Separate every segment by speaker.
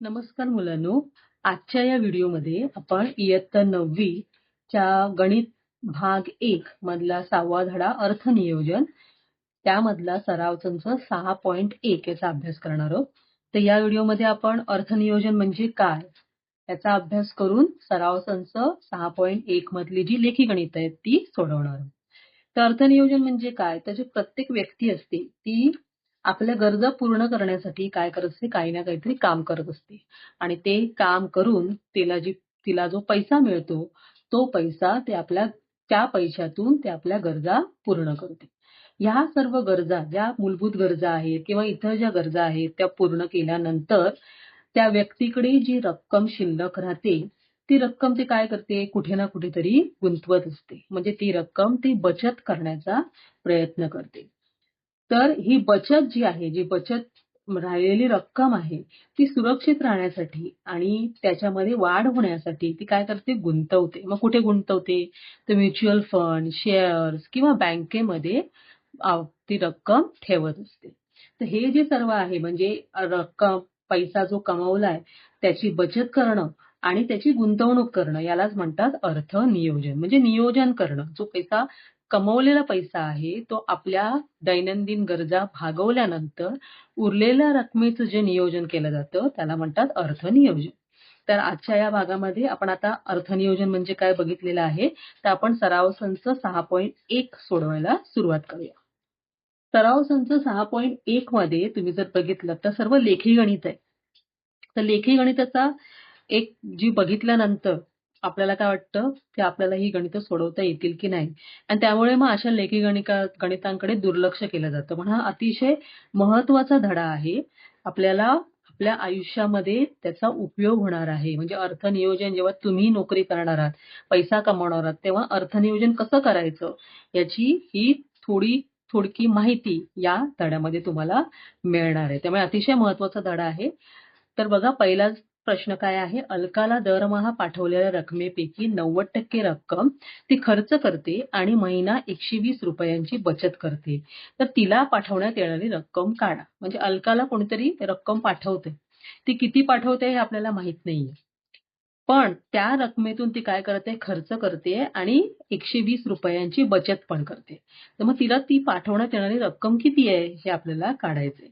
Speaker 1: नमस्कार मुलांनो. आजच्या या व्हिडिओमध्ये आपण इयत्ता 9वी च्या गणित भाग 1 मधला 6वा धडा अर्थनियोजन त्यामधला सराव संच 6.1 याचा अभ्यास करणार आहोत. तर या व्हिडिओमध्ये आपण अर्थनियोजन म्हणजे काय याचा अभ्यास करून सराव संच 6.1 मधली जी लेखी गणित आहेत ती सोडवणार आहोत. तर अर्थनियोजन म्हणजे काय? तर जी प्रत्येक व्यक्ती असते ती आपल्या गरजा पूर्ण करण्यासाठी काय करत असते, काही ना काहीतरी काम करत असते आणि ते काम करून तिला जो पैसा मिळतो तो पैसा त्या पैशातून ते आपल्या गरजा पूर्ण करते. ह्या सर्व गरजा ज्या मूलभूत गरजा आहेत किंवा इतर ज्या गरजा आहेत त्या पूर्ण केल्यानंतर त्या व्यक्तीकडे जी रक्कम शिल्लक राहते ती रक्कम ती काय करते, कुठे ना कुठेतरी गुंतवत असते. म्हणजे ती रक्कम ती बचत करण्याचा प्रयत्न करते. तर ही बचत जी आहे, जी बचत राहिलेली रक्कम आहे ती सुरक्षित राहण्यासाठी आणि त्याच्यामध्ये वाढ होण्यासाठी ती काय करते, गुंतवते. मग कुठे गुंतवते? तर म्युच्युअल फंड, शेअर्स किंवा बँकेमध्ये ती रक्कम ठेवत असते. तर हे जे सर्व आहे म्हणजे रक्कम, पैसा जो कमवलाय त्याची बचत करणं आणि त्याची गुंतवणूक करणं यालाच म्हणतात अर्थनियोजन. म्हणजे नियोजन करणं. जो पैसा कमवलेला पैसा आहे तो आपल्या दैनंदिन गरजा भागवल्यानंतर उरलेल्या रकमेचं जे नियोजन केलं जातं त्याला म्हणतात अर्थनियोजन. तर आजच्या या भागामध्ये आपण आता अर्थनियोजन म्हणजे काय बघितलेलं आहे. तर आपण सराव संच 6.1 सोडवायला सुरुवात करूया. सराव संच 6.1 मध्ये तुम्ही जर बघितलं तर सर्व लेखी गणित आहे. तर लेखी गणिताचा एक जी बघितल्यानंतर आपल्याला काय वाटतं की आपल्याला ही गणितं सोडवता येतील की नाही आणि त्यामुळे मग अशा लेखी गणितांकडे दुर्लक्ष केलं जातं. पण हा अतिशय महत्वाचा धडा आहे. आपल्याला आपल्या आयुष्यामध्ये त्याचा उपयोग होणार आहे. म्हणजे अर्थनियोजन जेव्हा तुम्ही नोकरी करणार आहात, पैसा कमवणार आहात, तेव्हा अर्थनियोजन कसं करायचं याची ही थोडकी माहिती या धड्यामध्ये तुम्हाला मिळणार आहे. त्यामुळे अतिशय महत्वाचा धडा आहे. तर बघा पहिलाच प्रश्न काय आहे, अलकाला दरमहा पाठवलेल्या रकमेपैकी 90% रक्कम ती खर्च करते आणि महिना 120 रुपयांची बचत करते. तर तिला पाठवण्यात येणारी रक्कम काढा. म्हणजे अलकाला कोणीतरी रक्कम पाठवते. ती किती पाठवते हे आपल्याला माहित नाहीये. पण त्या रकमेतून ती काय करते, खर्च करते आणि 120 रुपयांची बचत पण करते. तर मग तिला ती पाठवण्यात येणारी रक्कम किती आहे हे आपल्याला काढायचंय.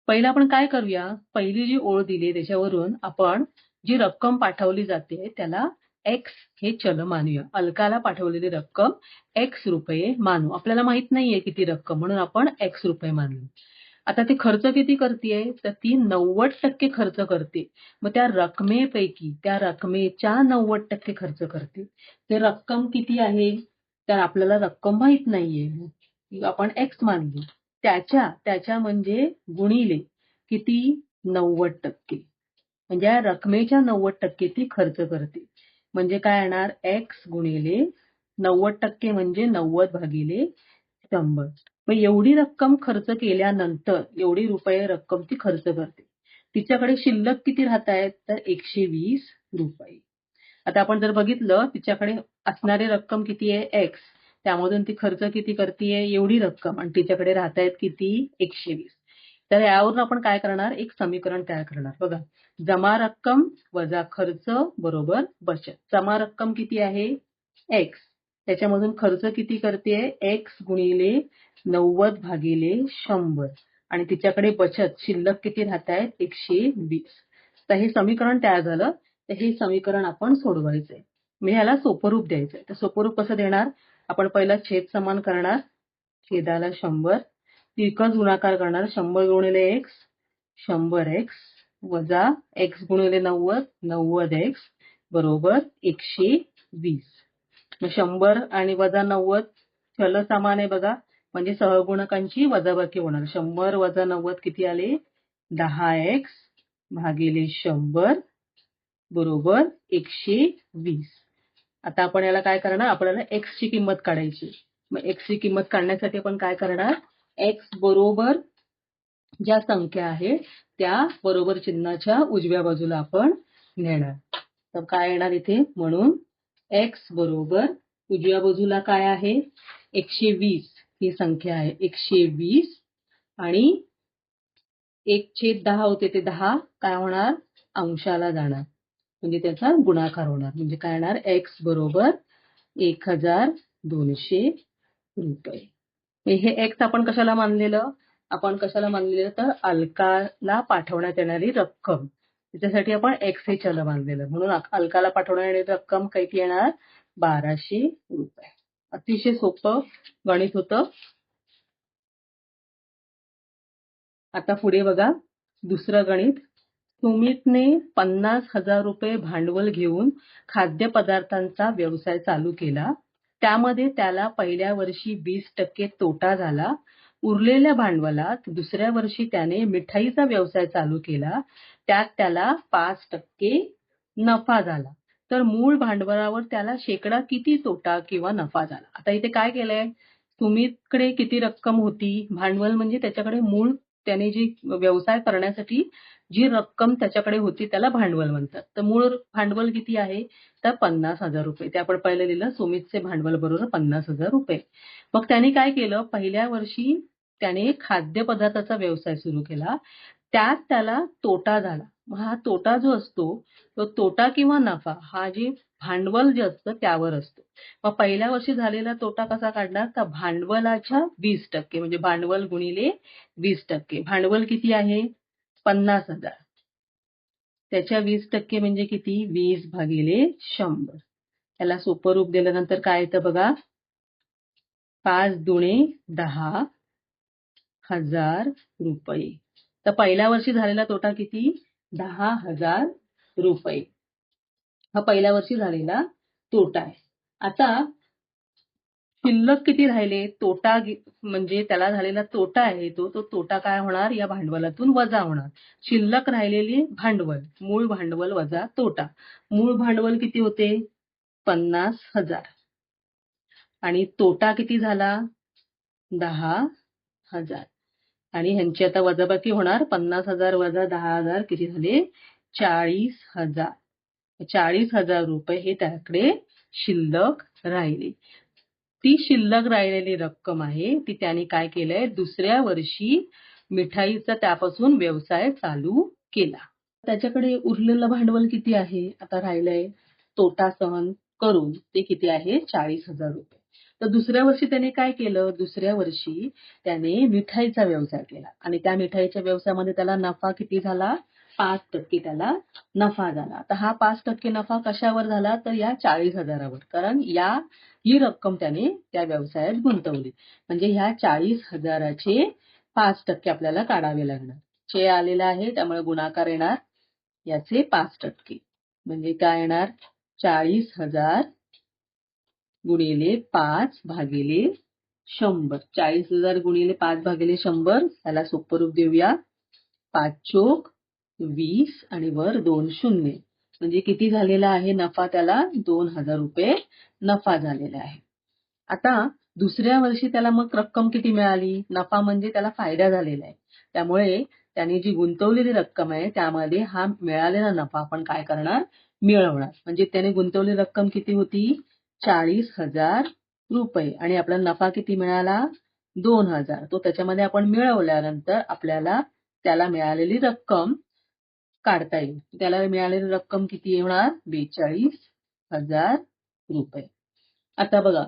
Speaker 1: पहिलं आपण काय करूया, पहिली जी ओळ दिली त्याच्यावरून आपण जी रक्कम पाठवली जाते त्याला एक्स हे चल मानूया. अलकाला पाठवलेली रक्कम एक्स रुपये मानू. आपल्याला माहित नाहीये किती रक्कम म्हणून आपण एक्स रुपये मानले. आता ती खर्च किती करतेय, तर ती 90% खर्च करते. मग त्या रकमेपैकी त्या रकमेच्या 90% खर्च करते. ते रक्कम किती आहे, तर आपल्याला रक्कम माहित नाहीये. आपण एक्स मानली. त्याच्या म्हणजे गुणिले किती, 90%. म्हणजे या रकमेच्या 90% ती खर्च करते. म्हणजे काय येणार, एक्स गुणिले 90% म्हणजे 90 भागिले 100. मग एवढी रक्कम खर्च केल्यानंतर एवढी रुपये रक्कम ती खर्च करते. तिच्याकडे शिल्लक किती राहत आहेत, तर 120 रुपये. आता आपण जर बघितलं तिच्याकडे असणारी रक्कम किती आहे, एक्स. त्यामधून ती खर्च किती करतेय, एवढी रक्कम आणि तिच्याकडे राहत आहेत किती, 120. तर यावरून आपण काय करणार, एक समीकरण तयार करणार. बघा, जमा रक्कम वजा खर्च बरोबर बचत. जमा रक्कम किती आहे, एक्स. त्याच्यामधून खर्च किती करतेय, एक्स गुणिले 90 भागिले 100 आणि तिच्याकडे बचत शिल्लक किती राहत आहेत, 120. तर हे समीकरण तयार झालं. तर हे समीकरण आपण सोडवायचंय. मी ह्याला सोपं रूप द्यायचंय. तर सोपं रूप कसं देणार, आपण पहिला छेद समान करणार. छेदाला 100, तिरकस गुणाकार करणार. 100 गुणिले एक्स 100 एक्स वजा एक्स गुणिले 90 90 एक्स बरोबर 120. मग 100 आणि वजा 90 चल समान आहे बघा, म्हणजे सहगुणकांची वजाबाकी होणार. 100 वजा 90 किती आले, 10x भागिले 100 बरोबर 120. आता आपण याला काय करणार, आपल्याला x ची किंमत काढायची. मग x ची किंमत काढण्यासाठी आपण काय करणार, x बरोबर ज्या संख्या आहे त्या बरोबर चिन्हाच्या उजव्या बाजूला आपण नेणार. तर काय येणार इथे, म्हणून x बरोबर उजव्या बाजूला काय आहे, 120 ही संख्या आहे, 120 आणि 1/10 होते ते 10 काय होणार अंशाला जाणार म्हणजे त्याचा गुणाकार होणार म्हणजे काय येणार x बरोबर 1200 रुपये. हे x आपण कशाला मानलेलं तर अलकाला पाठवण्यात येणारी रक्कम त्याच्यासाठी आपण x हे चल मानलेलं म्हणून अलकाला पाठवण्यात येणारी रक्कम किती येणार 1200 रुपये. अतिशय सोपं गणित होतं. आता पुढे बघा दुसरं गणित. सुमितने 50,000 रुपये भांडवल घेऊन खाद्यपदार्थांचा व्यवसाय चालू केला. त्यामध्ये त्याला पहिल्या वर्षी 20% तोटा झाला. उरलेल्या भांडवलात दुसऱ्या वर्षी त्याने मिठाईचा व्यवसाय चालू केला. त्यात त्याला 5% नफा झाला. तर मूळ भांडवलावर त्याला शेकडा किती तोटा किंवा नफा झाला. आता इथे काय केलंय सुमितकडे किती रक्कम होती भांडवल म्हणजे त्याच्याकडे मूळ त्याने जी व्यवसाय करण्यासाठी जी रक्कम त्याच्याकडे होती त्याला भांडवल म्हणतात. तर मूळ भांडवल किती आहे तर 50,000 रुपये. ते आपण पहिलं लिहिलं सुमितचे भांडवल बरोबर 50,000 रुपये. मग त्याने काय केलं पहिल्या वर्षी त्याने खाद्यपदार्थाचा व्यवसाय सुरू केला. त्यात त्याला तोटा झाला. मग हा तोटा जो असतो तो तोटा किंवा नफा हा जे भांडवल जे असतं त्यावर असतो. मग पहिल्या वर्षी झालेला तोटा कसा काढणार तर भांडवलाच्या 20% म्हणजे भांडवल गुणिले 20%. भांडवल किती आहे 50,000 त्याच्या 20% म्हणजे किती 20/100. त्याला सोपं रूप दिल्यानंतर काय येतं बघा 5 दुणे 10,000 रुपये. तर पहिल्या वर्षी झालेला तोटा किती 10,000 रुपये. हा पहिल्या वर्षी झालेला तोटा आहे. आता शिल्लक किती राहिले तोटा म्हणजे त्याला झालेला तोटा आहे तो तोटा काय होणार या भांडवलातून वजा होणार. शिल्लक राहिलेली भांडवल मूळ भांडवल वजा तोटा. मूळ भांडवल किती होते 50,000 आणि तोटा किती झाला 10,000 आणि ह्यांची आता वजाबाकी होणार 50,000 वजा 10,000 किती झाले 40,000. 40,000 रुपये हे त्याकडे शिल्लक राहिले. ती शिल्लक राहिलेली रक्कम आहे ती त्याने काय केलंय दुसऱ्या वर्षी मिठाईचा त्यापासून व्यवसाय चालू केला. त्याच्याकडे उरलेलं भांडवल किती आहे आता राहिलंय तोटा सहन करून ते किती आहे 40,000 रुपये. तर दुसऱ्या वर्षी त्याने काय केलं दुसऱ्या वर्षी त्याने मिठाईचा व्यवसाय केला आणि त्या मिठाईच्या व्यवसायामध्ये त्याला नफा किती झाला 5% त्याला नफा झाला. तर हा 5% नफा कशावर झाला तर या 40,000वर कारण ही रक्कम त्याने त्या व्यवसायात गुंतवली म्हणजे ह्या 40,000चे 5% आपल्याला काढावे लागणार. चे आलेला आहे त्यामुळे गुणाकार येणार याचे 5% म्हणजे काय येणार 40,000 गुणिले 5/100. 40,000 गुणिले 5/100 त्याला सोपं रूप देऊया 5 चोक 20 आणि वर 2 शून्य म्हणजे किती झालेला आहे नफा त्याला 2,000 रुपये नफा झालेला आहे. आता दुसऱ्या वर्षी त्याला मग रक्कम किती मिळाली नफा म्हणजे त्याला फायदा झालेला आहे त्यामुळे त्याने जी गुंतवलेली रक्कम आहे त्यामध्ये हा मिळालेला नफा आपण काय करणार मिळवणार म्हणजे त्याने गुंतवलेली रक्कम किती होती 40,000 रुपये आणि आपल्याला नफा किती मिळाला 2,000. तो त्याच्यामध्ये आपण मिळवल्यानंतर आपल्याला त्याला मिळालेली रक्कम काढता येईल. त्याला मिळालेली रक्कम किती होणार 42,000 रुपये. आता बघा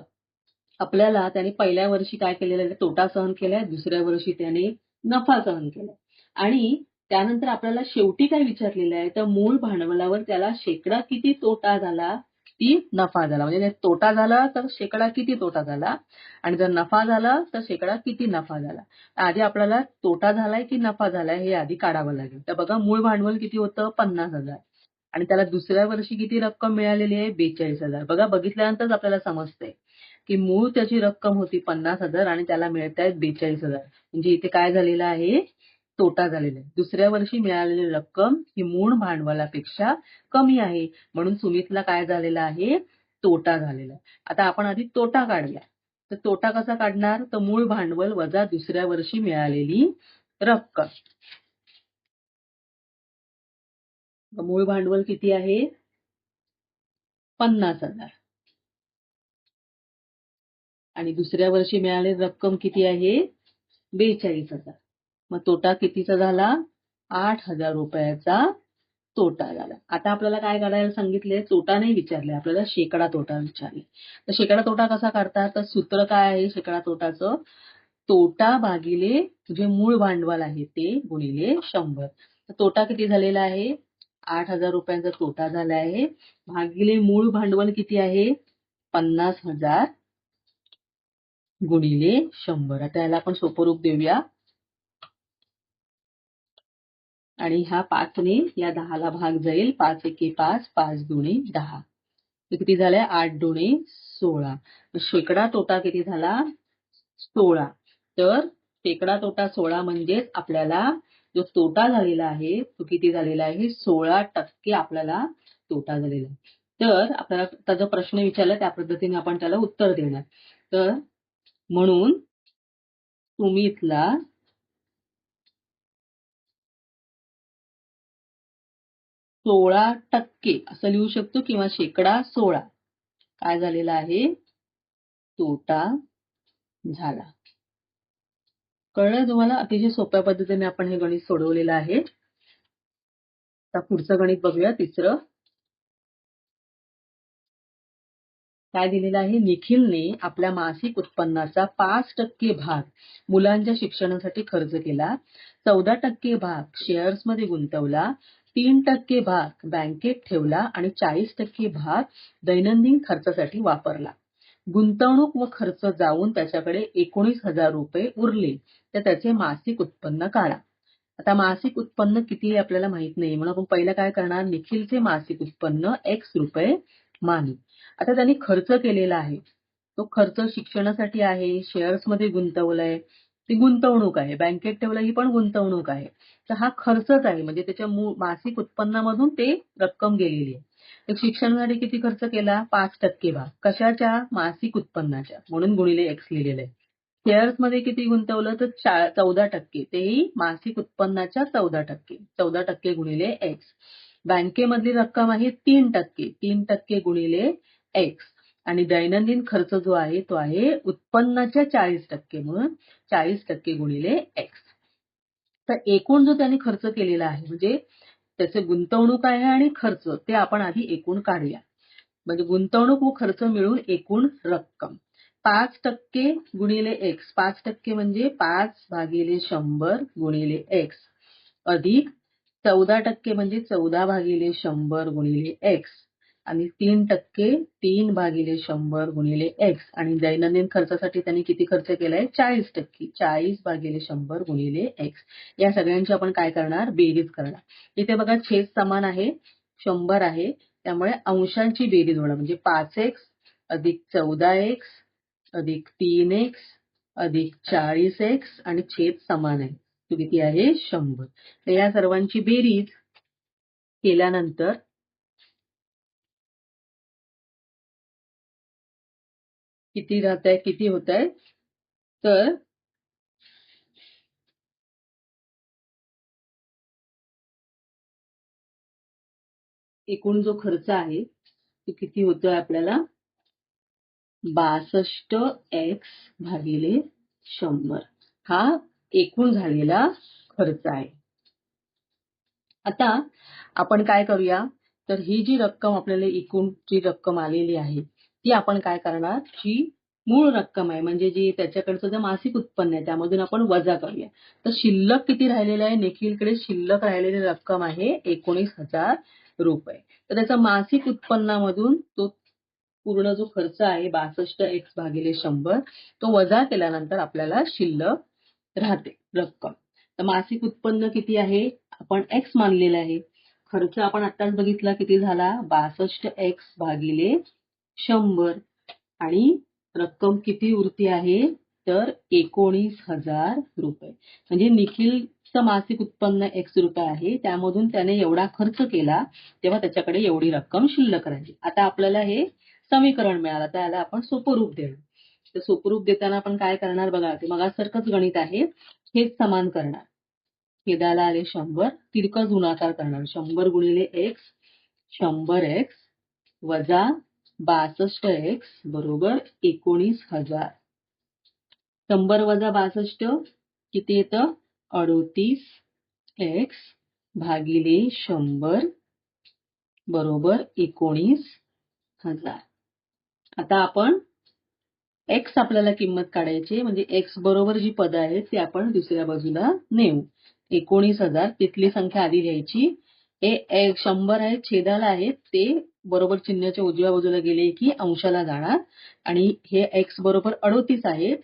Speaker 1: आपल्याला त्याने पहिल्या वर्षी काय केलेलं आहे तोटा सहन केलाय दुसऱ्या वर्षी त्याने नफा सहन केलाय आणि त्यानंतर आपल्याला शेवटी काय विचारलेलं आहे तर मूळ भांडवलावर त्याला शेकडा किती तोटा झाला ती नफा झाला म्हणजे तोटा झाला तर शेकडा किती तोटा झाला आणि जर नफा झाला तर शेकडा किती नफा झाला. आधी आपल्याला तोटा झालाय की नफा झालाय हे आधी काढावं लागेल. तर बघा मूळ भांडवल किती होतं 50,000 आणि त्याला दुसऱ्या वर्षी किती रक्कम मिळालेली आहे 42,000. बघा बघितल्यानंतर आपल्याला समजतंय की मूळ त्याची रक्कम होती 50,000 आणि त्याला मिळत आहेत 42,000 म्हणजे इथे काय झालेलं आहे तोटा झालेला आहे. दुसऱ्या वर्षी मिळालेली रक्कम ही मूळ भांडवलापेक्षा कमी आहे म्हणून सुमितला काय झालेला आहे तोटा झालेला आहे. आता आपण आधी तोटा काढूया. तर तोटा कसा काढणार तर मूळ भांडवल वजा दुसऱ्या वर्षी मिळालेली रक्कम. मूळ भांडवल किती आहे 50,000 आणि दुसऱ्या वर्षी मिळालेली रक्कम किती आहे 42,000. मग तोटा कितीचा झाला? 8,000 रुपयाचा तोटा झाला. आता आपल्याला काय काढायला सांगितले? तोटा नाही विचारले, आपल्याला शेकडा तोटा विचारले. तर शेकडा तोटा कसा काढतात? तर सूत्र काय आहे शेकडा तोटाचं? तोटा भागिले जे मूळ भांडवल आहे ते गुणिले 100. तर तोटा किती झालेला आहे? 8,000 रुपयांचा तोटा झाला आहे. भागिले मूळ भांडवल किती आहे? 50,000 गुणिले 100. आता याला आपण सोपं रूप देऊया. आणि ह्या 5 ने या 10 ला भाग जाईल. 5 एके 5, 5 दुणे 10. तर किती झालंय? 8 दुणे 16. शेकडा तोटा किती झाला? 16. तर शेकडा तोटा 16 म्हणजेच आपल्याला जो तोटा झालेला आहे तो किती झालेला आहे? 16% आपल्याला तोटा झालेला आहे. तर आपल्याला त्याचा प्रश्न विचारला त्या पद्धतीने आपण त्याला उत्तर देणार. तर म्हणून तुम्ही इथला 16% असं लिहू शकतो किंवा शेकडा 16 काय झालेला आहे? तोटा झाला. कळलं तुम्हाला? अतिशय सोप्या पद्धतीने आपण हे गणित सोडवलेलं आहे. आता पुढचं गणित बघूया, तिसरं. काय दिलेलं आहे? निखिलने आपल्या मासिक उत्पन्नाचा 5% भाग मुलांच्या शिक्षणासाठी खर्च केला, 14% भाग शेअर्समध्ये गुंतवला, 3% भाग बँकेत ठेवला आणि 40% भाग दैनंदिन खर्चासाठी वापरला. गुंतवणूक व खर्च जाऊन त्याच्याकडे 19,000 रुपये उरले, तर त्याचे मासिक उत्पन्न काढा. आता मासिक उत्पन्न किती आपल्याला माहित नाही, म्हणून आपण पहिलं काय करणार? निखिलचे मासिक उत्पन्न X रुपये मानू. आता त्यांनी खर्च केलेला आहे, तो खर्च शिक्षणासाठी आहे, शेअर्समध्ये गुंतवलाय, ती गुंतवणूक आहे, बँकेत ठेवलं ही पण गुंतवणूक आहे. तर हा खर्चच आहे, म्हणजे त्याच्या मासिक उत्पन्नामधून ते रक्कम गेलेली आहे. तर शिक्षणासाठी किती खर्च केला? 5% भाग. कशाच्या? मासिक उत्पन्नाच्या, म्हणून गुणिले X लिहिलेलं आहे. शेअर्समध्ये किती गुंतवलं? तर 14%, तेही मासिक उत्पन्नाच्या 14%. 14% गुणिले X. बँकेमधली रक्कम आहे 3%. 3% गुणिले X. आणि दैनंदिन खर्च जो आहे तो आहे उत्पन्नाच्या 40%, म्हणून 40% गुणिले X. तर एकूण जो त्यांनी खर्च केलेला आहे, म्हणजे त्याचे गुंतवणूक आहे आणि खर्च, ते आपण आधी एकूण काढूया. म्हणजे गुंतवणूक व खर्च मिळून एकूण रक्कम 5% गुणिले X. 5% म्हणजे 5 भागिले 100 गुणिले X अधिक 14% म्हणजे 14 भागिले 100 गुणिले X आणि 3% 3 भागिले 100 गुणिले X आणि दैनंदिन खर्चासाठी त्यांनी किती खर्च केलाय? 40%. 40 भागिले 100 गुणिले X. या सगळ्यांची आपण काय करणार? बेरीज करणार. इथे बघा छेद समान आहे, 100 आहे, त्यामुळे अंशांची बेरीज होणार, म्हणजे 5x अधिक 14x अधिक 3x अधिक 40x आणि छेद समान आहे, तो किती आहे? 100. तर या सर्वांची बेरीज केल्यानंतर किती राहत आहे? किती होत आहे? तर एकूण जो खर्च आहे तो किती होतोय आपल्याला? 62x भागिले 100 हा एकूण झालेला खर्च आहे. आता आपण काय करूया? तर ही जी रक्कम आपल्याला एकूण जी रक्कम आलेली आहे ती आपण काय करणार? जी मूळ रक्कम आहे, म्हणजे जी त्याच्याकडचं जे मासिक उत्पन्न आहे त्यामधून आपण वजा करूया. तर शिल्लक किती राहिलेलं आहे? निखिलकडे शिल्लक राहिलेली रक्कम आहे 19,000 रुपये. तर त्याचा मासिक उत्पन्नामधून तो पूर्ण जो खर्च आहे 62x भागिले 100 तो वजा केल्यानंतर आपल्याला शिल्लक राहते रक्कम. तर मासिक उत्पन्न किती आहे? आपण X मानलेलं आहे. खर्च आपण आत्ताच बघितला किती झाला? 62x भागिले 100 आणि रक्कम किती उरती आहे? तर 19,000 रुपये. म्हणजे निखिलचं मासिक उत्पन्न X रुपये आहे, त्यामधून त्याने एवढा खर्च केला तेव्हा त्याच्याकडे एवढी रक्कम शिल्लक राहिली. आता आपल्याला हे समीकरण मिळालं, तर याला आपण सोपं रूप देणार. तर सोपं रूप देताना आपण काय करणार? बघा, ते मगासारखंच गणित आहे, हेच समान करणार. छेदाला आले 100, तिरकस गुणाकार करणार. 100 गुणिले X 100x वजा 62x बरोबर 19,000. 100 वजा 62 किती येतं? 38x भागिले 100 बरोबर 19,000. आता आपण एक्स आपल्याला किंमत काढायची म्हणजे एक्स बरोबर जी पद आहेत ती आपण दुसऱ्या बाजूला नेऊ. 19,000 तिथली संख्या आधी लिहायची. हे 100 आहेत छेदाला आहेत ते बरोबर चिन्हाच्या उजव्या बाजूला गेले की अंशाला जाणार आणि हे एक्स बरोबर 38 आहेत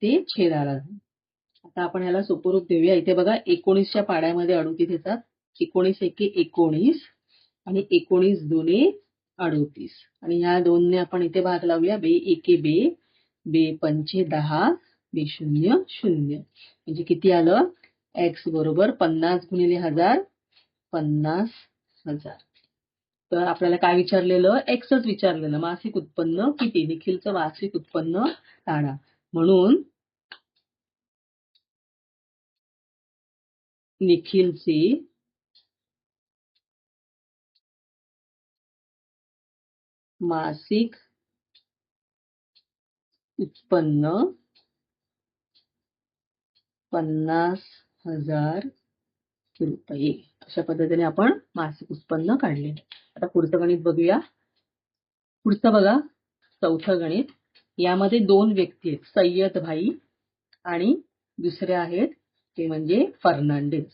Speaker 1: ते छेदाला जाणार. आता आपण ह्याला सोपरूप देऊया. इथे बघा 19च्या पाड्यामध्ये 38 येतात. 19 एके 19 आणि 19 दुने 38 आणि ह्या दोनने आपण इथे भाग लावूया. बे एके बे, बे पंचे 10, बे शून्य 0 म्हणजे किती आलं? एक्स बरोबर 50 गुणिले 1000 50,000. तर आपल्याला काय विचारलेलं? एक्सच विचारलेलं. मासिक उत्पन्न किती? निखिलचं मासिक उत्पन्न काढा. म्हणून निखिलचे मासिक उत्पन्न 50,000 रुपये. अशा पद्धतीने आपण मासिक उत्पन्न काढले. आता पुढचं गणित बघूया. पुढचं बघा, चौथं गणित. यामध्ये दोन व्यक्ती आहेत, सय्यद भाई आणि दुसरे आहेत ते म्हणजे फर्नांडिस.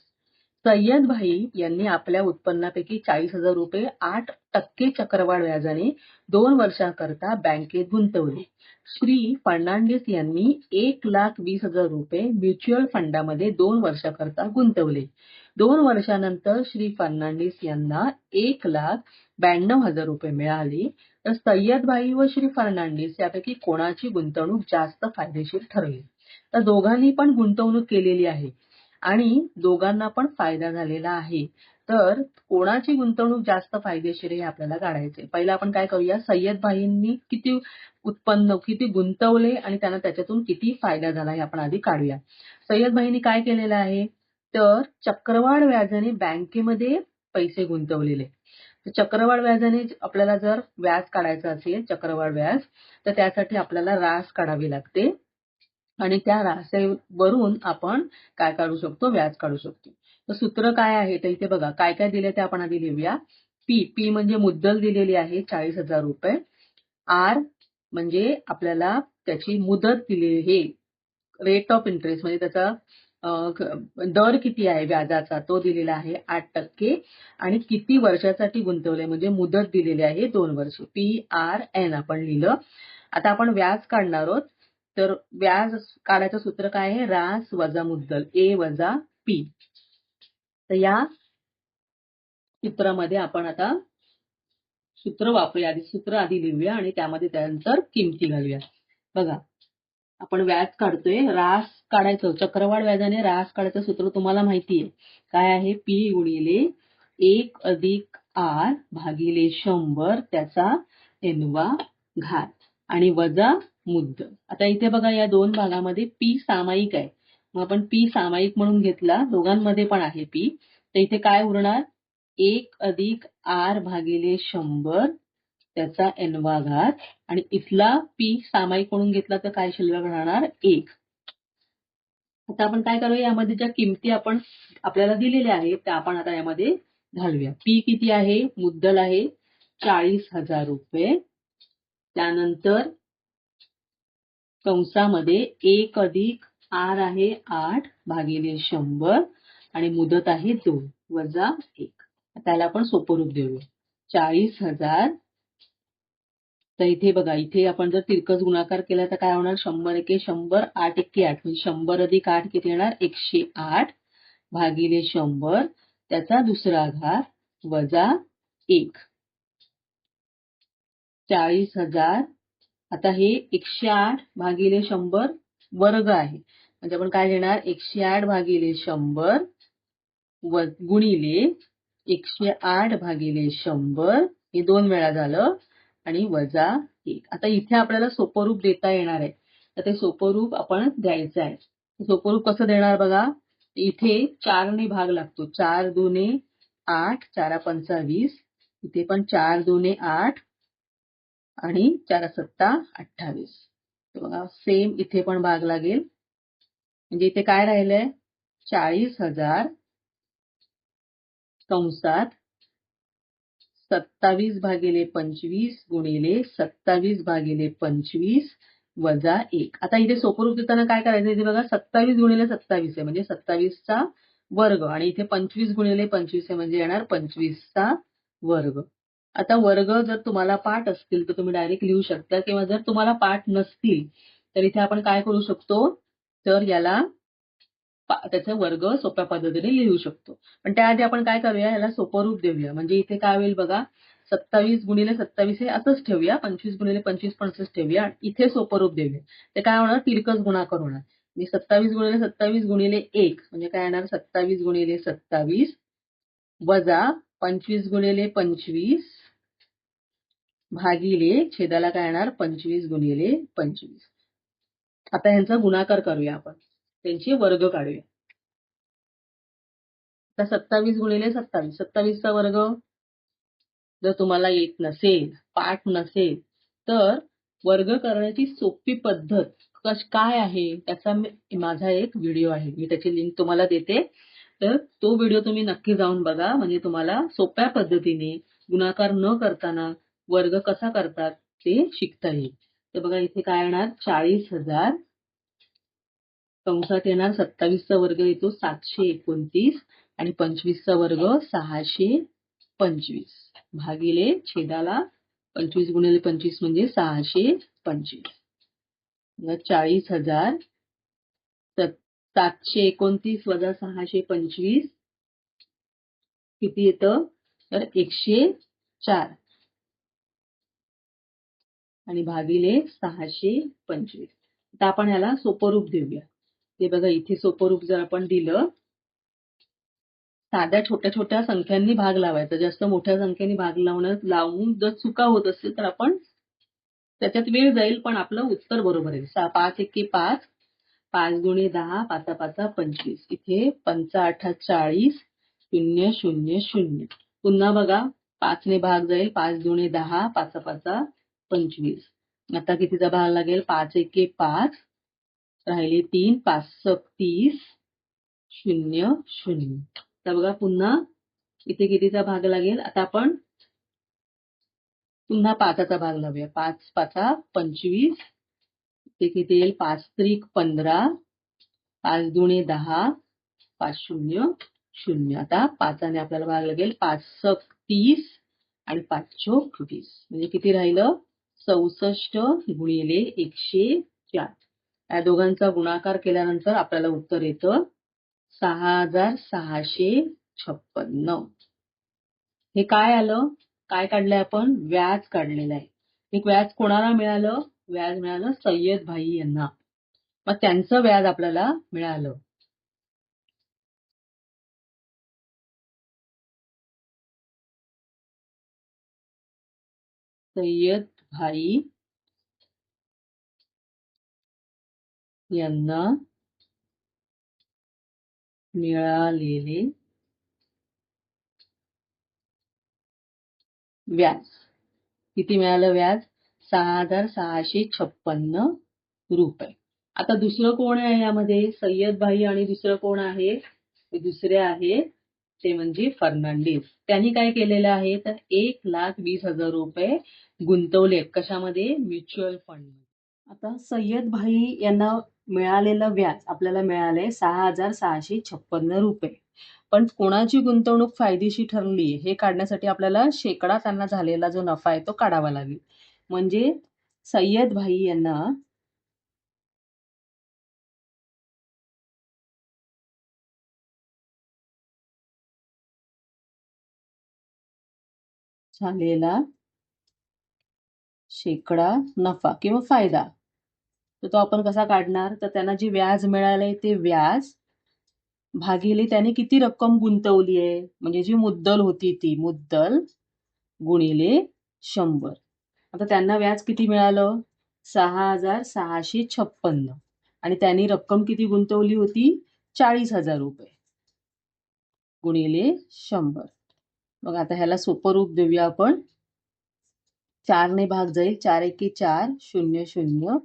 Speaker 1: सय्यद भाई यांनी आपल्या उत्पन्नापैकी 40,000 रुपये 8% चक्रवाढ व्याजाने 2 वर्षांकरता बँकेत गुंतवले. श्री फर्नांडिस यांनी 1,20,000 रुपये म्युच्युअल फंडामध्ये 2 वर्षांकरता गुंतवले. 2 वर्षानंतर श्री फर्नांडिस यांना 1,92,000 रुपये मिळाले. तर सय्यद भाई व श्री फर्नांडिस यापैकी कोणाची गुंतवणूक जास्त फायदेशीर ठरली? तर दोघांनी पण गुंतवणूक केलेली आहे आणि दोघांना पण फायदा झालेला आहे. तर कोणाची गुंतवणूक जास्त फायदेशीर हे आपल्याला काढायचे. पहिला आपण काय करूया, सय्यद भाईंनी किती गुंतवले आणि त्यांना त्याच्यातून किती फायदा झाला हे आपण आधी काढूया. सय्यद भाईंनी काय केलेलं आहे, तर चक्रवाढ व्याजाने बँकेमध्ये पैसे गुंतवलेले. चक्रवाढ व्याजाने आपल्याला जर व्याज काढायचं असेल, चक्रवाढ व्याज, तर त्यासाठी आपल्याला रास काढावी लागते आणि त्या रासेवरून आपण काय काढू शकतो, व्याज काढू शकतो. तर सूत्र काय आहे, तर इथे बघा काय काय दिले ते आपण आधी लिहूया. पी म्हणजे मुद्दल दिलेली आहे 40,000 रुपये. आर म्हणजे आपल्याला त्याची मुदत दिलेली, हे रेट ऑफ इंटरेस्ट म्हणजे त्याचा दर किती आहे व्याजाचा तो दिलेला आहे 8% आणि किती वर्षासाठी गुंतवले म्हणजे मुदत दिलेली आहे 2 वर्ष. PRN आपण लिहिलं. आता आपण व्याज काढणार आहोत. तर व्याज काढायचं सूत्र काय आहे, रास वजा मुद्दल, ए वजा पी. तर या सूत्रामध्ये आपण आता सूत्र वापरूया. आधी सूत्र आधी लिहूया आणि त्यामध्ये त्यानंतर किमती घालूया. बघा आपण व्याज काढतोय, रास काढायचं, चक्रवाढ व्याजाने रास काढायचं सूत्र तुम्हाला माहिती आहे काय आहे, पी गुणिले 1 अधिक आर भागिले 100 त्याचा एनवा घात आणि वजा मुद्दल. आता इथे बघा या दोन भागामध्ये पी सामायिक आहे, मग आपण पी सामायिक म्हणून घेतला, दोघांमध्ये पण आहे पी. तर इथे काय उरणार, 1 अधिक आर भागिले 100 त्याचा एनवा घात आणि इथला पी सामायिक म्हणून घेतला तर काय शिल्लक राहणार, 1. आता आपण काय करूया, यामध्ये ज्या किमती आपल्याला दिलेल्या आहेत त्या आपण आता यामध्ये घालूया. पी किती आहे, मुद्दल आहे 40,000 रुपये. त्यानंतर कंसामध्ये 1 अधिक आर आहे 8 भागिले 100 आणि मुदत आहे 2 वजा 1. त्याला आपण सोपं रूप देऊया. 40,000. तर इथे बघा, इथे आपण जर तिरकस गुणाकार केला तर काय होणार, 100 एके 100, 8 एके 8 म्हणजे 100 अधिक 8 किती येणार, 108 भागिले 100 त्याचा दुसरा घात वजा 1. 40,000. आता हे 108 भागिले 100 वर्ग आहे म्हणजे आपण काय घेणार, 108 भागिले 100 गुणिले 108 भागिले 100 हे 2 वेळा झालं आणि वजा 1. आता इथे आपल्याला सोपं रूप देता येणार आहे, तर ते सोपं रूप आपण द्यायचं आहे. सोपं रूप कसं देणार बघा, इथे 4 ने भाग लागतो, 4 दुने 8, 4 पंचा 20, इथे पण 4 दुने 8 आणि 4 सत्ता 28. बघा सेम इथे पण भाग लागेल म्हणजे इथे काय राहिलंय, 40,000 कंसात 27/25 गुणिले 27/25 वजा 1. आता इथे सोपं देताना काय करायचं, इथे बघा 27 गुणिले 27 आहे म्हणजे 27चा वर्ग आणि इथे 25 गुणिले 25 आहे म्हणजे येणार 25चा वर्ग. आता वर्ग जर तुम्हाला पाठ असतील तर तुम्ही डायरेक्ट लिहू शकता किंवा जर तुम्हाला पाठ नसतील तर इथे आपण काय करू शकतो, तर याला त्याचा वर्ग सोप्या पद्धतीने लिहू शकतो. पण त्याआधी आपण काय करूया, याला सोपं रूप देऊया. म्हणजे इथे काय होईल बघा, 27 गुणिले 27 हे असंच ठेवूया, 25 गुणिले 25 पण असंच ठेवूया. इथे सोपं रूप देऊया. ते काय होणार, तिरकस गुणाकार होणार. 27 गुणिले 27 गुणिले 1 म्हणजे काय येणार, 27 गुणिले 27 वजा 25 गुणिले 25 भागिले छेदाला काय येणार, 25 गुणिले 25. आता यांचा गुणाकार करूया आपण, त्यांचे वर्ग काढूया. आता 27 गुणिले 27, 27चा वर्ग जर तुम्हाला येत नसेल, पाठ नसेल, तर वर्ग करण्याची सोपी पद्धत काय आहे त्याचा माझा एक व्हिडिओ आहे, मी त्याची लिंक तुम्हाला देते. तर तो व्हिडिओ तुम्ही नक्की जाऊन बघा, म्हणजे तुम्हाला सोप्या पद्धतीने गुणाकार न करताना वर्ग कसा करतात ते शिकता येईल. तर बघा इथे काय येणार, 40,000 कंसात येणार 27चा वर्ग येतो 729 आणि 25चा वर्ग 625 भागिले छेदाला 25 गुणिले 25 म्हणजे 625. 40,000 729 वजा 625 किती येतं, तर 104 आणि भागिले 625. आता आपण याला सोपं रूप देऊया. ते बघा इथे सोपं रूप जर आपण दिलं, साध्या छोट्या छोट्या संख्यांनी भाग लावायचा, जास्त मोठ्या संख्येने भाग लावून जर चुका होत असतील तर आपण त्याच्यात वेळ जाईल पण आपलं उत्तर बरोबर आहे. 5 एके 5, 5 दुणे 10, 5 5 25. इथे 5 8 40, 0 0 0. पुन्हा बघा 5 ने भाग जाईल, 5 दुणे 10, 5 5 25. आता कितीचा भाग लागेल, 5 एके 5, राहिले 3, 5 30, 0 0. तर बघा पुन्हा इथे कितीचा भाग लागेल, आता आपण पुन्हा 5चा भाग लावूया. 5 5 25, इथे किती येईल, 5 त्रिक 15, 5 दुणे 10, 5 0 0. आता 5ने आपल्याला भाग लागेल, 5 30 आणि 5 चोक 20 म्हणजे किती राहिलं, 64 गुणिले 104. या दोघांचा गुणाकार केल्यानंतर आपल्याला उत्तर येतं 6,656. हे काय आलं, काय काढलंय आपण, व्याज काढलेलं आहे. एक व्याज कोणाला मिळालं, व्याज मिळालं सय्यद भाई यांना. मग त्यांचं व्याज आपल्याला मिळालं. सय्यद भाई यांना मिळालेले व्याज किती मिळालं, व्याज 6,656 रुपये. आता दुसरं कोण आहे यामध्ये, सय्यद भाई आणि दुसरं कोण आहे, दुसरे आहे ते म्हणजे फर्नांडिस. त्यांनी काय केलेलं आहे, तर 1,20,000 रुपये गुंतवले कशामध्ये, म्युच्युअल फंड. आता सय्यद भाई यांना मिळालेलं व्याज आपल्याला मिळालंय 6,656 रुपये. पण कोणाची गुंतवणूक फायदेशीर ठरली हे काढण्यासाठी आपल्याला शेकडा त्यांना झालेला जो नफा आहे तो काढावा लागेल. म्हणजे सय्यद भाई यांना झालेला शेकडा नफा किंवा फायदा, तर तो आपण कसा काढणार, तर त्यांना जे व्याज मिळालंय ते व्याज भागिले त्याने किती रक्कम गुंतवली आहे, म्हणजे जी मुद्दल होती ती मुद्दल गुणिले 100. आता त्यांना व्याज किती मिळालं, 6,656 आणि त्यांनी रक्कम किती गुंतवली होती, 40,000 रुपये गुणिले 100. मग आता ह्याला सोपं रूप देऊया आपण. 4 ने भाग जाईल, 4 एके 4, 0 0,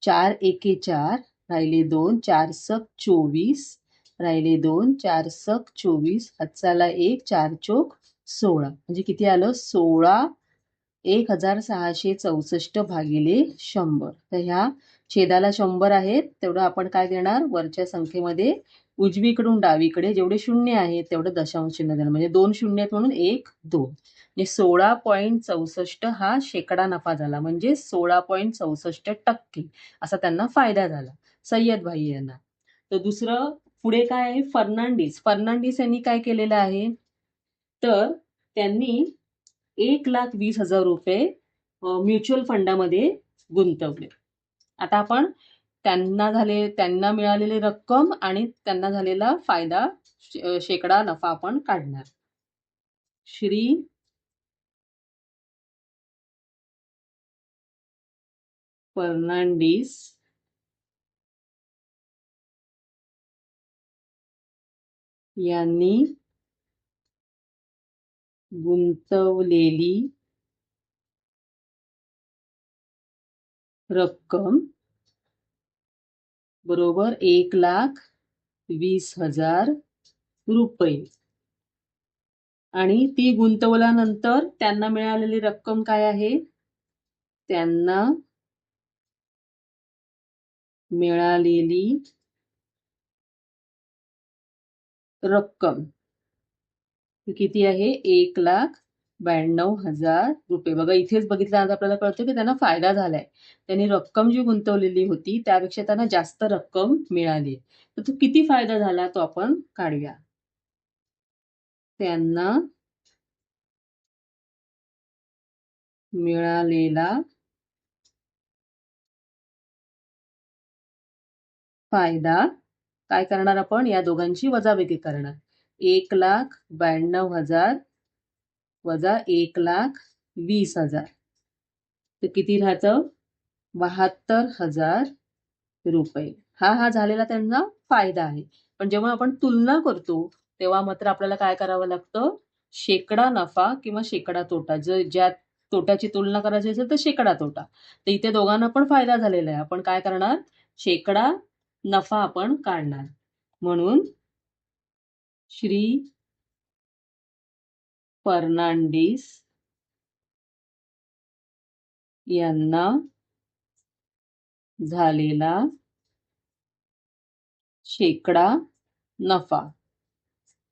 Speaker 1: 4 एके 4, राहिले 2, 4 24, राहिले 2, 4 सक 24, हातचाला 1, 4 चोक 16. म्हणजे किती आलं? 16,1664 भागिले 100. तर ह्या छेदाला 100 आहेत, तेवढं आपण काय देणार? वरच्या संख्येमध्ये उजवीकडून डावीकडे जेवढे शून्य आहेत तेवढं दशांश चिन्ह देणार. म्हणजे 2 शून्य आहेत म्हणून 1, 2. म्हणजे 16.64 हा शेकडा नफा झाला. म्हणजे 16.64% असा त्यांना फायदा झाला सय्यद भाई यांना. तर दुसरं पुढे काय आहे? फर्नांडिस यांनी काय केलेलं आहे? तर त्यांनी 1,20,000 रुपये म्युच्युअल फंडामध्ये गुंतवले. आता आपण त्यांना मिळालेली रक्कम आणि त्यांना झालेला फायदा शेकडा नफा आपण काढणार. श्री फर्नांडिस यांनी गुंतवलेली रक्कम बरोबर 1,20,000 रुपये. आणि ती गुंतवल्यानंतर त्यांना मिळालेली रक्कम काय आहे? त्यांना मिळालेली रक्कम किती आहे? 1,92,000 रुपये. बघा इथेच बघितल्यानंतर आपल्याला कळतं की त्यांना फायदा झालाय. त्यांनी रक्कम जी गुंतवलेली होती त्यापेक्षा त्यांना जास्त रक्कम मिळाली. तर तो किती फायदा झाला तो आपण काढूया. त्यांना मिळालेला फायदा काय करणार आपण? या दोघांची वजाबाकी करणार. 1,92,000 वजा 1,20,000 तर किती राहतं? 72,000 रुपये. हा झालेला त्यांना फायदा आहे. पण जेव्हा आपण तुलना करतो तेव्हा मात्र आपल्याला काय करावं लागतं? शेकडा नफा किंवा शेकडा तोटा. ज्या तोट्याची तुलना करायची असेल तर शेकडा तोटा. तर इथे दोघांना पण फायदा झालेला आहे. आपण काय करणार? शेकडा नफा आपण काढणार. म्हणून श्री फर्नांडिस यांना झालेला शेकडा नफा.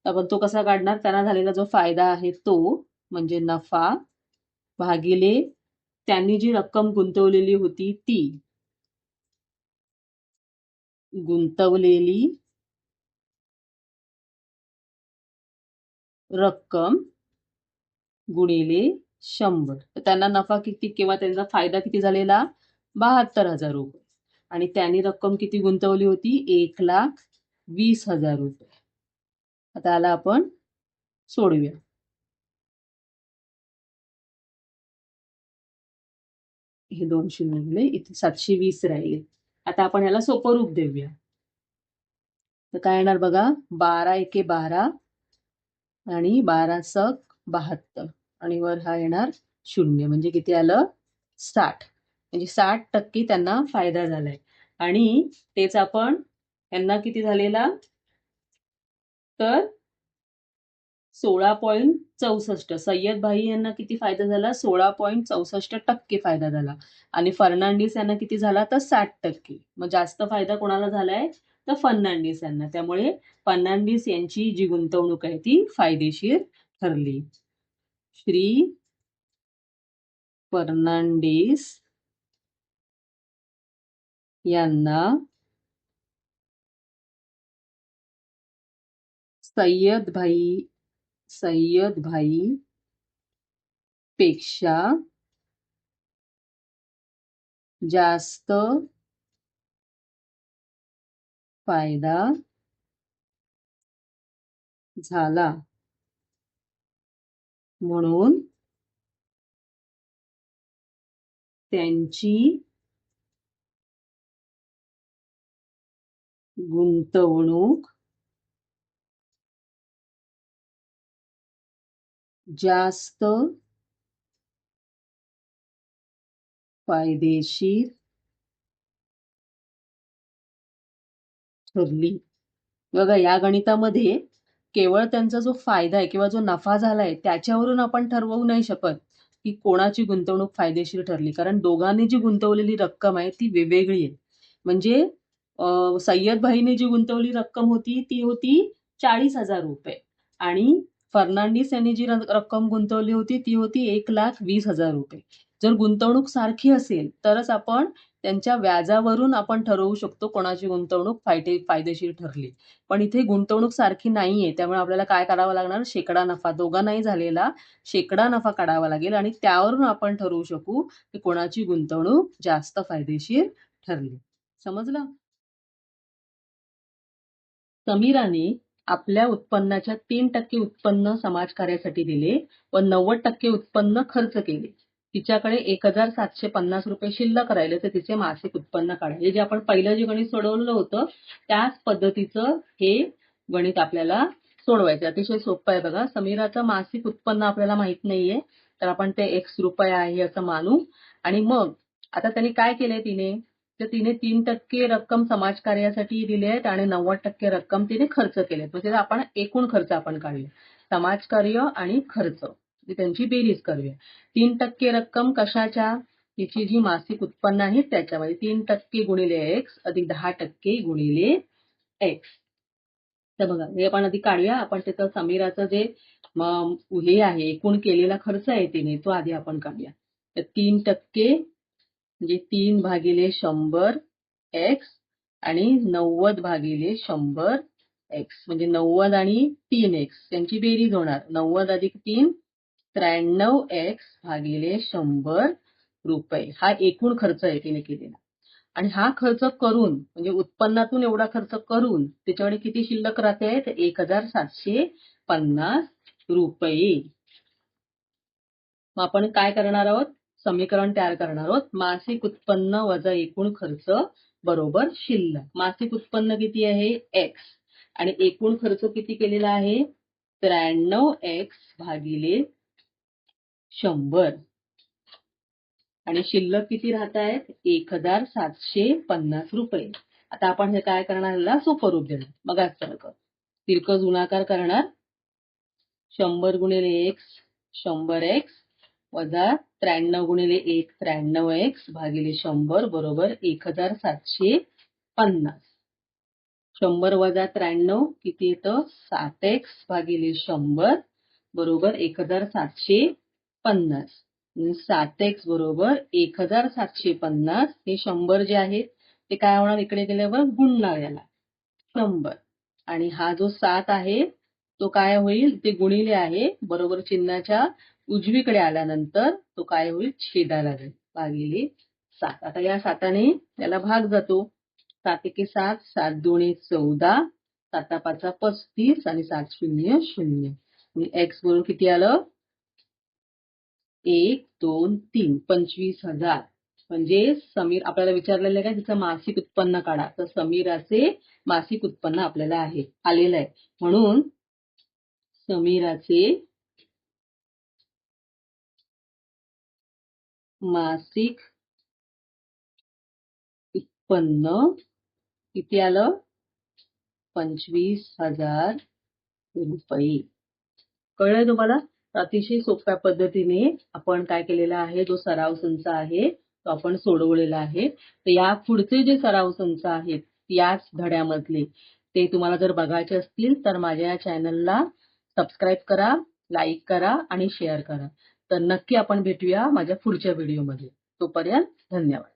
Speaker 1: आपण तो कसा काढणार? त्यांना झालेला जो फायदा आहे तो म्हणजे नफा भागिले त्यांनी जी रक्कम गुंतवलेली होती ती. गुंतवलेली रक्कम गुणिले 100. तर त्यांना नफा किती किंवा त्यांचा फायदा किती झालेला? 72,000 रुपये. आणि त्यांनी रक्कम किती गुंतवली होती? 1,20,000 रुपये. आता याला आपण सोडूया. हे 200 निघले, इथे 720 राहिले. आता आपण याला सोपं रूप देऊया. तर काय येणार बघा? 12 एके 12 आणि 12 सक 72 आणि वर हा येणार 0. म्हणजे किती आलं? 60. म्हणजे 60% त्यांना फायदा झालाय. आणि तेच आपण यांना किती झालेला? तर 16.64. सय्यद भाई यांना किती फायदा झाला? 16.64% फायदा झाला. आणि फर्नांडिस यांना किती झाला? तर 60%. मग जास्त फायदा कोणाला झालाय? तर फर्नांडिस यांना. त्यामुळे फर्नांडिस यांची जी गुंतवणूक आहे ती फायदेशीर ठरली. श्री फर्नांडिस यांना सय्यद भाई पेक्षा जास्त फायदा झाला. म्हणून त्यांची गुंतवणूक जास्त फायदेशीर ठरली. बघा या गणितामध्ये केवळ त्यांचा जो फायदा आहे किंवा जो नफा झालाय त्याच्यावरून आपण ठरवू नाही शकत की कोणाची गुंतवणूक फायदेशीर ठरली, कारण दोघांनी जी गुंतवलेली रक्कम आहे ती वेगवेगळी आहे. म्हणजे सय्यद भाईने जी गुंतवलेली रक्कम होती ती होती 40,000 रुपये आणि फर्नांडिस यांनी जी रक्कम गुंतवली होती ती होती 1,20,000 रुपये. जर गुंतवणूक सारखी असेल तरच आपण त्यांच्या व्याजावरून आपण ठरवू शकतो कोणाची गुंतवणूक फायदेशीर ठरली. पण इथे गुंतवणूक सारखी नाहीये, त्यामुळे आपल्याला काय करावं लागणार, शेकडा नफा, दोघांनाही झालेला शेकडा नफा काढावा लागेल आणि त्यावरून आपण ठरवू शकू की कोणाची गुंतवणूक जास्त फायदेशीर ठरली. समजलं? समीराने आपल्या उत्पन्नाच्या 3% उत्पन्न समाजकार्यासाठी दिले व 90% उत्पन्न खर्च केले. तिच्याकडे 1,750 रुपये शिल्लक राहिले, तर तिचे मासिक उत्पन्न काढायचे. जे आपण पहिलं जे गणित सोडवलेलं होतं त्याच पद्धतीचं हे गणित आपल्याला सोडवायचं. अतिशय सोपं आहे बघा. समीराचं मासिक उत्पन्न आपल्याला माहित नाहीये, तर आपण ते X रुपये आहे असं मानू. आणि मग आता त्यांनी काय केलंय तर तिने 3% रक्कम समाजकार्यासाठी दिली आहेत आणि 90% रक्कम तिने खर्च केलेत. म्हणजे आपण एकूण खर्च आपण काढूया. समाजकार्य आणि खर्च त्यांची बेरीज करूया. 3% रक्कम कशाच्या, तिची जी मासिक उत्पन्न आहे त्याच्यामध्ये 3% गुणिले X अधिक 10% गुणिले X. तर बघा हे आपण आधी काढूया. आपण त्याचं समीराचं जे हे आहे एकूण केलेला खर्च आहे तिने तो आधी आपण काढूया. तर 3% म्हणजे 3/100 X आणि 90/100X म्हणजे 90 आणि 3X त्यांची बेरीज होणार. 90 अधिक 3 93X/100 रुपये हा एकूण खर्च आहे तिने केलेला. आणि हा खर्च करून म्हणजे उत्पन्नातून एवढा खर्च करून त्याच्याकडे किती शिल्लक राहते, तर 1,750 रुपये. मग आपण काय करणार आहोत, समीकरण तयार करणार आहोत. मासिक उत्पन्न वजा एकूण खर्च बरोबर शिल्लक. मासिक उत्पन्न किती आहे X आणि एकूण खर्च किती केलेला आहे 93X/100 आणि शिल्लक किती राहत आहेत 1,750 रुपये. आता आपण हे काय करणार, याला सोपं रूप देणार. बघा सारखं तिरकस गुणाकार करणार. 100 गुणिले X 100X वजा 93 गुणिले 1 93X/100 बरोबर 1,750. 100 वजा 93 किती येतं 7X/100 बरोबर 1,750. 7X बरोबर 1,750. हे 100 जे आहे ते काय होणार, इकडे गेल्यावर गुणणार याला 100 आणि हा जो 7 आहे तो काय होईल, ते गुणिले आहे बरोबर चिन्हाच्या उजवीकडे आल्यानंतर तो काय होईल, छेदाला जाईल भागिले 7. आता या 7ने याला भाग जातो. 7 एके 7 7 दोन्ही 14 7 5 35 आणि 7 0 0. X बरोबर किती आलं 1 2 3 25,000. म्हणजे समीर आपल्याला विचारलेलं आहे का तिचं मासिक उत्पन्न काढा, तर समीराचे मासिक उत्पन्न आपल्याला आलेलं आहे. म्हणून समीराचे मासिक उत्पन्न किती आलं 25,000 रुपये. कळलंय तुम्हाला? अतिशय सोप्या पद्धतीने आपण काय केलेलं आहे, जो सराव संच आहे तो आपण सोडवलेला आहे. तर या पुढचे जे सराव संच आहेत याच धड्यामधले ते तुम्हाला जर बघायचे असतील तर माझ्या या चॅनलला सबस्क्राईब करा, लाईक करा आणि शेअर करा. तर नक्की आपण भेटूया माझ्या पुढच्या व्हिडिओमध्ये. तोपर्यंत धन्यवाद.